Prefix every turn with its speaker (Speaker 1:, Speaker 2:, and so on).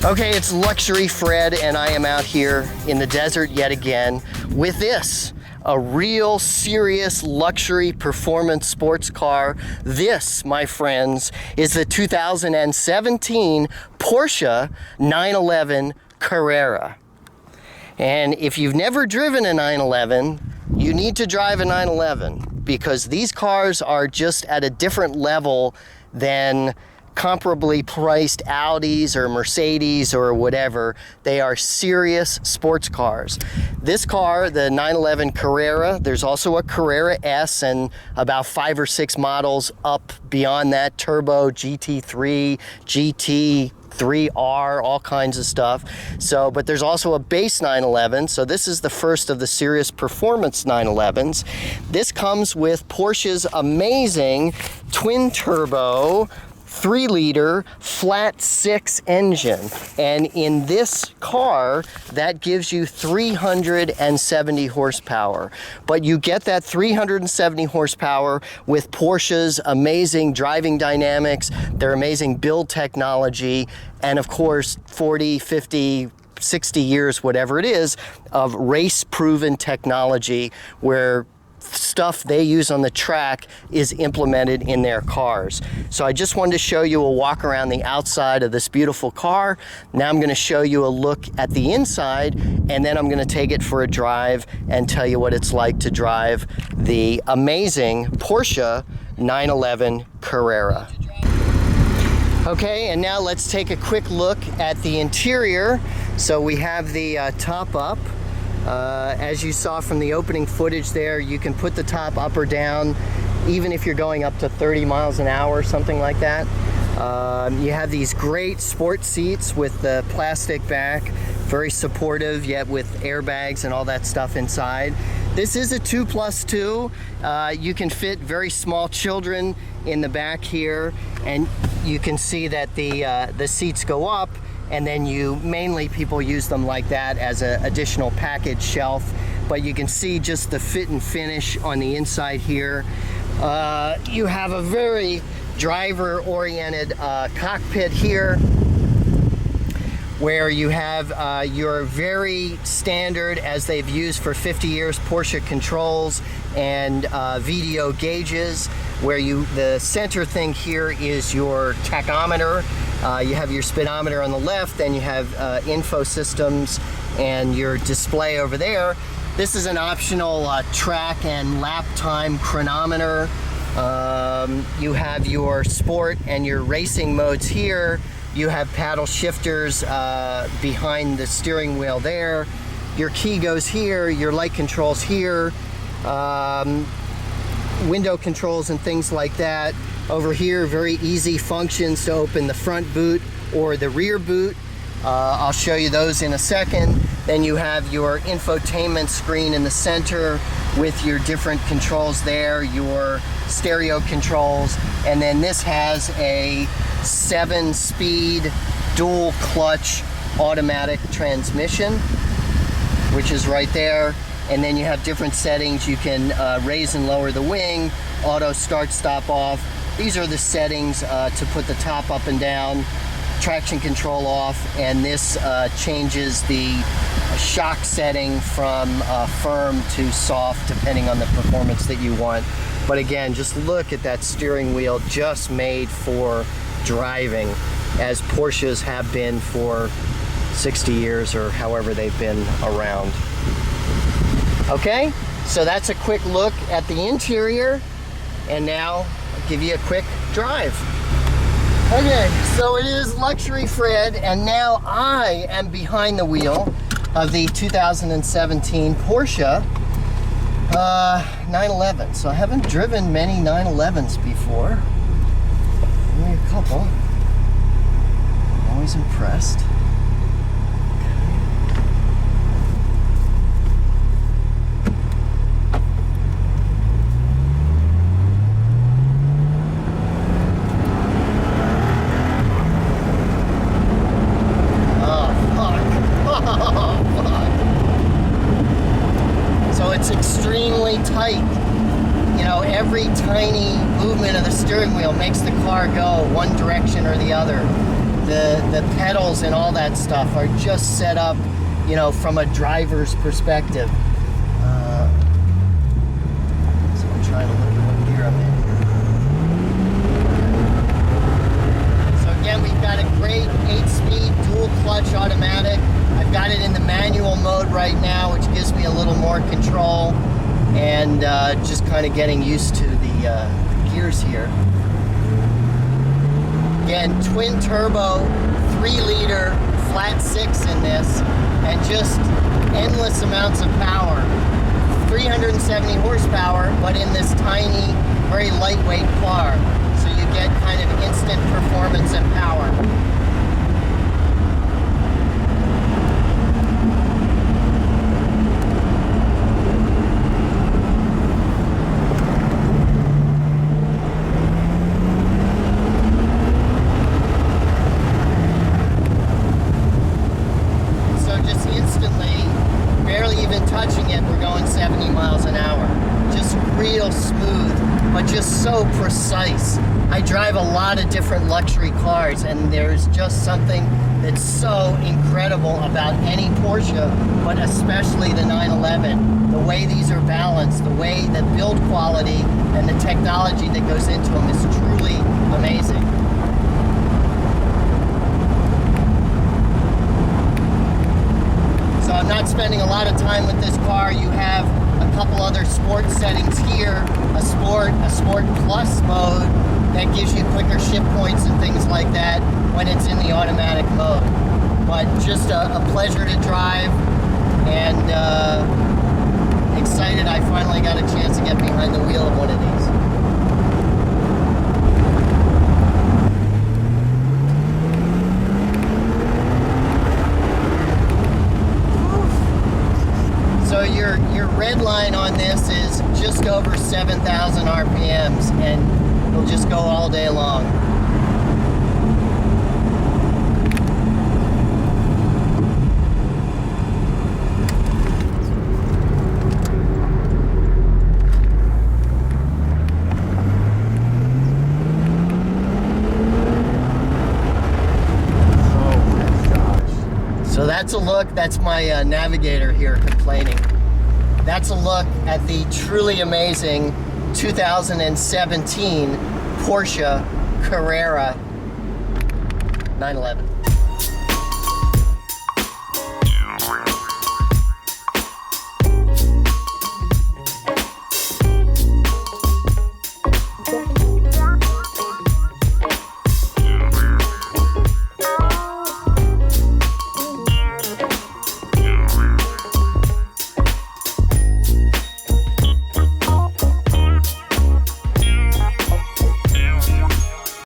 Speaker 1: Okay, it's Luxury Fred, and I am out here in the desert yet again with this, a real serious luxury performance sports car. This, my friends, is the 2017 Porsche 911 Carrera. And if you've never driven a 911, you need to drive a 911 because these cars are just at a different level than comparably priced Audis or Mercedes or whatever. They are serious sports cars. This car, the 911 Carrera, there's also a Carrera S and about 5 or 6 models up beyond that, turbo, GT3, GT3R, all kinds of stuff. So, but there's also a base 911. So this is the first of the serious performance 911s. This comes with Porsche's amazing twin turbo 3-liter flat 6 engine, and in this car that gives you 370 horsepower. But you get that 370 horsepower with Porsche's amazing driving dynamics, their amazing build technology, and of course 40, 50, 60 years, whatever it is, of race-proven technology where stuff they use on the track is implemented in their cars. So I just wanted to show you a walk around the outside of this beautiful car. Now I'm going to show you a look at the inside, and then I'm going to take it for a drive and tell you what it's like to drive the amazing Porsche 911 Carrera. Okay, and now let's take a quick look at the interior. So we have the top up. As you saw from the opening footage there, you can put the top up or down, even if you're going up to 30 miles an hour or something like that. You have these great sport seats with the plastic back, very supportive, yet with airbags and all that stuff inside. This is a 2+2. You can fit very small children in the back here, and you can see that the seats go up, and then mainly people use them like that as an additional package shelf. But you can see just the fit and finish on the inside here. You have a very driver-oriented cockpit here, where you have your very standard, as they've used for 50 years, Porsche controls and VDO gauges, where the center thing here is your tachometer. You have your speedometer on the left, then you have info systems and your display over there. This is an optional track and lap time chronometer. You have your sport and your racing modes here. You have paddle shifters behind the steering wheel there. Your key goes here, your light controls here, window controls and things like that. Over here, very easy functions to open the front boot or the rear boot. I'll show you those in a second. Then you have your infotainment screen in the center with your different controls there, your stereo controls, and then this has a 7-speed dual clutch automatic transmission, which is right there. And then you have different settings. You can raise and lower the wing, auto start stop off. These are the settings to put the top up and down, traction control off, and this changes the shock setting from firm to soft depending on the performance that you want. But again, just look at that steering wheel, just made for driving, as Porsches have been for 60 years or however they've been around. Okay, so that's a quick look at the interior, and now I'll give you a quick drive. Okay, so it is Luxury Fred, and now I am behind the wheel of the 2017 Porsche 911. So I haven't driven many 911s before. Only a couple. I'm always impressed. Extremely tight. You know, every tiny movement of the steering wheel makes the car go one direction or the other. the pedals and all that stuff are just set up, you know, from a driver's perspective. So I'm trying to look at what gear I'm in. So again, we've got a great 8-speed dual clutch automatic. I've got it in the manual mode right now, which gives me a little more control, and just kind of getting used to the gears here. Again, twin turbo, 3-liter, flat 6 in this, and just endless amounts of power. 370 horsepower, but in this tiny, very lightweight car. So you get kind of instant performance and power. Just so precise. I drive a lot of different luxury cars, and there's just something that's so incredible about any Porsche, but especially the 911. The way these are balanced, the way the build quality and the technology that goes into them is truly amazing. So I'm not spending a lot of time with this car. You have a couple other sport settings here, a sport plus mode that gives you quicker ship points and things like that when it's in the automatic mode. But just a pleasure to drive, and excited I finally got a chance to get behind the wheel of one of these. So your red line on this is just over 7,000 RPMs, and it'll just go all day long. So that's a look, that's my navigator here complaining. That's a look at the truly amazing 2017 Porsche Carrera 911.